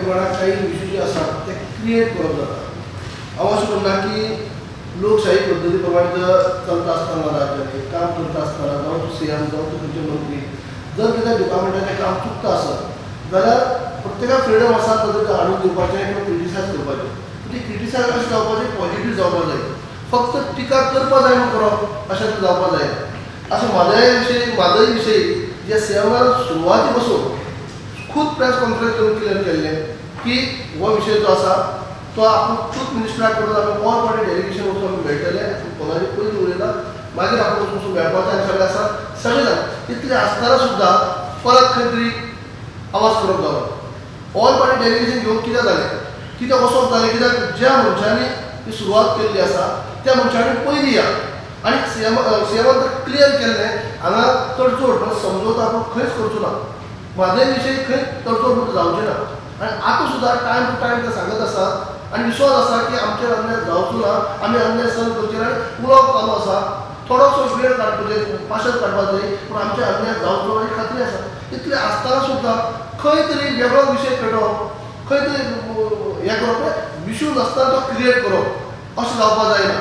प्रमाणात काही इश्यू जे असतात ते क्रिएट करप जाता. हांव अशें म्हणना की लोकशाही पद्दती प्रमाणे जर चलता आसतना राज्यांनी काम करता आसतना जावं तूं सीएम जावं तूं खंयचे मंत्री जर कितें डिपार्टमेंटाचें काम चुकता आसत जाल्यार प्रत्येकाक फ्रिडम आसा पद्दती हाडून दिवपाचें किंवा क्रिटिसायज करपाचें. ती क्रिटिसायज अशें जावपाचें पॉजिटीव जावपाक जाय. फक्त टिका करपा जाय म्हूण करप अशें जावपाक जायना. अशें म्हादय विशयी जे सीएमान सुरवाती पासून खूब प्रेस कॉन्फरन्स करून क्लियर केल्लें की हो विशय जो आसा तो आपूण चूक मिनिस्टराक करून आमी ऑल पार्टी डेलिगेशन वचून आमी मेळटले फोनाचेर पयलीं उलयला मागीर आपूण वचून मेळपाचें आनी सगळें आसा सगळें जाता. इतलें आसतना सुद्दां परत खंय तरी आवाज करप जालो. ऑल पार्टी डेलिगेशन घेवन कितें जालें कितें वचप जालें कित्याक ज्या मनशांनी ती सुरवात केल्ली आसा त्या मनशांनी पयलीं या आनी सीएमान तर क्लियर केल्लें हांगा तडजोड समजोता आपूण खंयच करचो ना. म्हादय विशयी खंय तडजोड जावचें ना. आनी आतां सुद्दां टायम टू टायम ते सांगत आसा आनी विश्वास आसा की आमचेर अन्याय जावचो ना. आमी अन्याय सहन करचे आनी उलोवप चालू आसा. थोडोसो वेळ काडपाचें पाशस काडपाक जाय पूण आमचे अन्याय जावचो ना ही खात्री आसा. इतलें आसतना सुद्दां खंय तरी वेगळो विशय पेटोवप खंय तरी हें करप विशू नासतना तो क्रिएट करप अशें जावपाक जायना.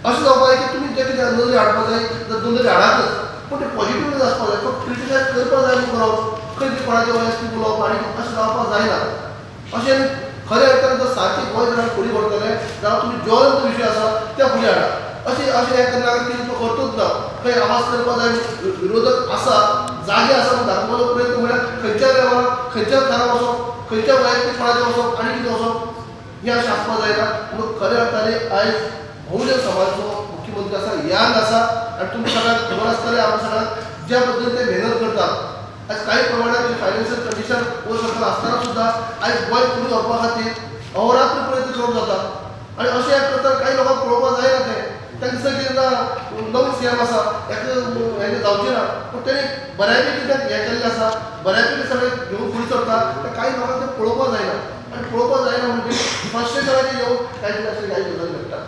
अशें जावपाक जाय की तुमी जे कितें नदरी हाडपाक जाय जाल्यार नदरी हाडातच पूण तें पॉजिटीव आसपाक जाय. फक्त क्रिटिसायज करपाक जाय म्हूण करप खंय तरी कोणाचे वयस्कर उलोवप आनी अशें जावपाक जायना. अशें खरें अर्थान जर सारकें गोंय जर फुडें व्हरतले जाल्यार तुमी ज्वलंत विशय आसा त्या फुडें हाडा. अशें हें करना की तो करतोच ना. खंय आवाज करपाक जाय विरोधक आसा जागे आसा म्हूण दाखोवपाचो प्रयत्न म्हळ्यार खंयच्या लेवलार खंयच्या थरार वचप खंयच्या वयस्कर कोणाचेर वचप आनी कितें वचप हें अशें आसपाक जायना. म्हणून खऱ्या अर्थान आयज बहुजन समाजाचो मुख्यमंत्री आसा यंग आसा आनी तुमकां सगळ्यांक खबर आसतलें आमकां सगळ्यांक ज्या पद्दतीन ते मेहनत करतात. आज काही प्रमाणात जी फायनान्शियल कंडिशन वर सकल आसतना सुद्दां आयज गोंय फुडें व्हरपा खातीर अहोरात्र प्रयत्न करप जाता. आनी अशें एक करता काही लोकांक पळोवपाक जायना तें दिसता की नवीन सीएम आसा हें जावचें ना पूण तेणी बऱ्यापैकी तें हें केल्लें आसा बऱ्यापैकी सगळें घेवन फुडें सरता. काही लोकांक तें पळोवपाक जायना आनी पळोवपाक जायना म्हणजे फ्रस्ट्रेशनाचेर येवन कांय गजाली घडटा.